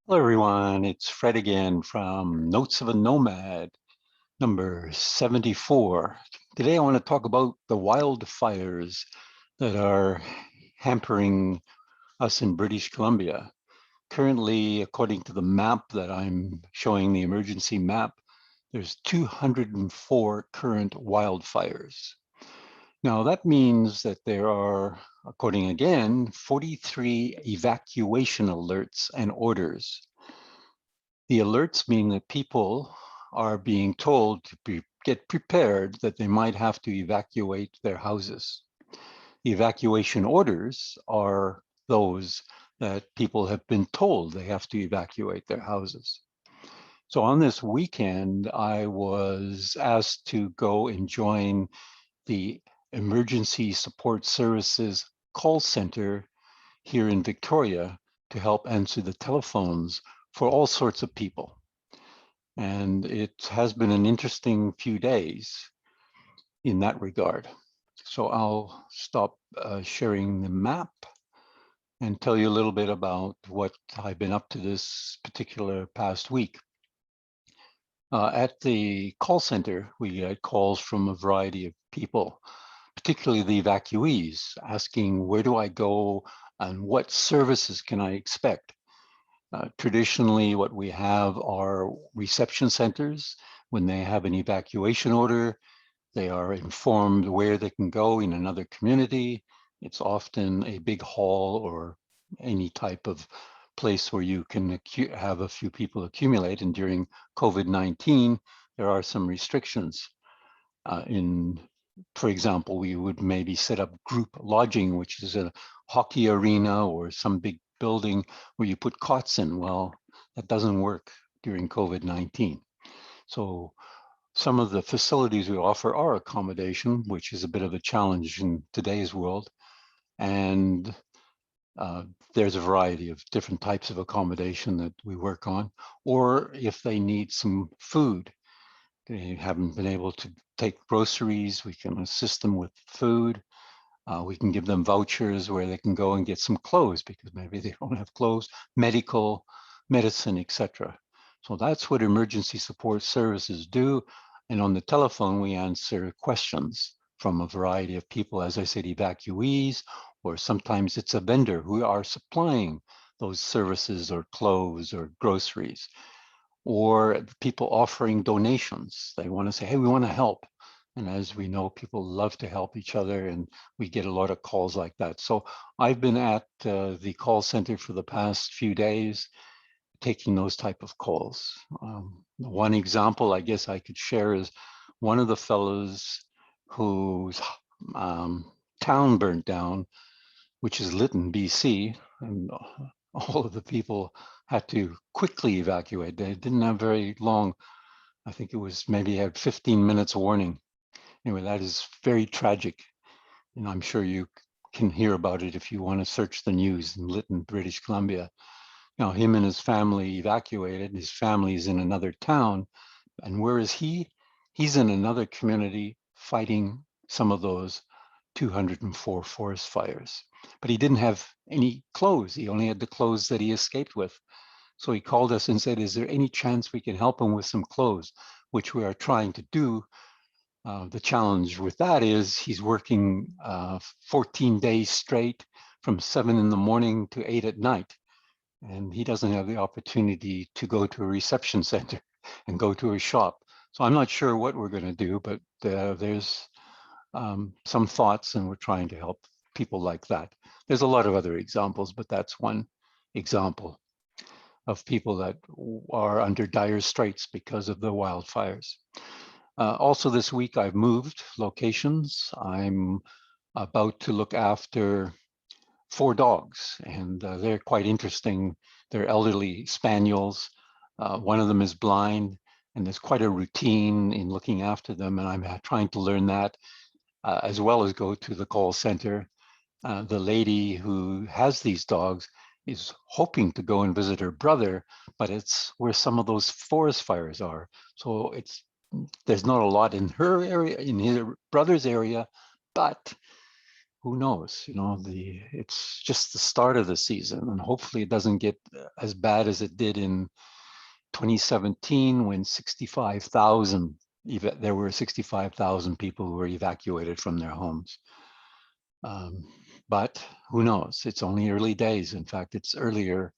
Hello, everyone. It's Fred again from Notes of a Nomad, number 74. Today, I want to talk about the wildfires that are hampering us in British Columbia. Currently, according to the map that I'm showing, the emergency map, there's 204 current wildfires. Now, that means that there are, according again, 43 evacuation alerts and orders. The alerts mean that people are being told to get prepared that they might have to evacuate their houses. The evacuation orders are those that people have been told they have to evacuate their houses. So on this weekend, I was asked to go and join the Emergency Support Services call center here in Victoria to help answer the telephones for all sorts of people. And it has been an interesting few days in that regard. So I'll stop sharing the map and tell you a little bit about what I've been up to this particular past week. At the call center, we get calls from a variety of people, particularly the evacuees, asking where do I go and what services can I expect? Traditionally, what we have are reception centers. When they have an evacuation order, they are informed where they can go in another community. It's often a big hall or any type of place where you can have a few people accumulate. And during COVID-19, there are some restrictions for example, we would maybe set up group lodging, which is a hockey arena or some big building where you put cots in. Well, that doesn't work during COVID-19. So some of the facilities we offer are accommodation, which is a bit of a challenge in today's world. And there's a variety of different types of accommodation that we work on, or if they need some food, they haven't been able to take groceries, we can assist them with food. We can give them vouchers where they can go and get some clothes because maybe they don't have clothes, medical, medicine, etc. So that's what emergency support services do. And on the telephone, we answer questions from a variety of people, as I said, evacuees, or sometimes it's a vendor who are supplying those services or clothes or groceries, or people offering donations. They want to say, hey, we want to help. And as we know, people love to help each other, and we get a lot of calls like that. So I've been at the call center for the past few days, taking those type of calls. One example I guess I could share is one of the fellows whose town burnt down, which is Lytton, BC, and all of the people had to quickly evacuate. They didn't have very long. I think it was maybe had 15 minutes warning. Anyway, that is very tragic. And I'm sure you can hear about it if you want to search the news in Lytton, British Columbia. Now, him and his family evacuated. His family is in another town. And where is he? He's in another community fighting some of those 204 forest fires. But he didn't have any clothes. He only had the clothes that he escaped with. So he called us and said, is there any chance we can help him with some clothes, which we are trying to do. The challenge with that is he's working 14 days straight from 7 in the morning to 8 at night. And he doesn't have the opportunity to go to a reception center and go to a shop. So I'm not sure what we're going to do, but there's some thoughts, and we're trying to help people like that. There's a lot of other examples, but that's one example of people that are under dire straits because of the wildfires. Also this week, I've moved locations. I'm about to look after 4 dogs, and they're quite interesting. They're elderly spaniels. One of them is blind, and there's quite a routine in looking after them, and I'm trying to learn that as well as go to the call center. The lady who has these dogs is hoping to go and visit her brother, but it's where some of those forest fires are. So there's not a lot in her area, in his brother's area, but who knows? It's just the start of the season, and hopefully it doesn't get as bad as it did in 2017 when there were 65,000 people who were evacuated from their homes. But who knows? It's only early days. In fact, it's earlier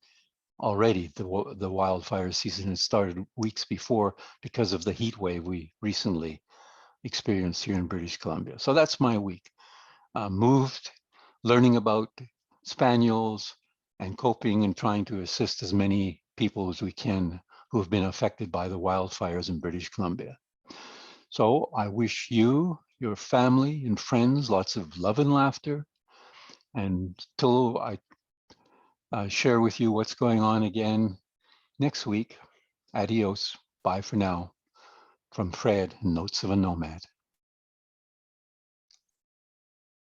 already. The wildfire season has started weeks before because of the heat wave we recently experienced here in British Columbia. So that's my week. Moved, learning about spaniels and coping and trying to assist as many people as we can who have been affected by the wildfires in British Columbia. So I wish you, your family and friends, lots of love and laughter. And till I share with you what's going on again next week, adios, bye for now, from Fred, Notes of a Nomad.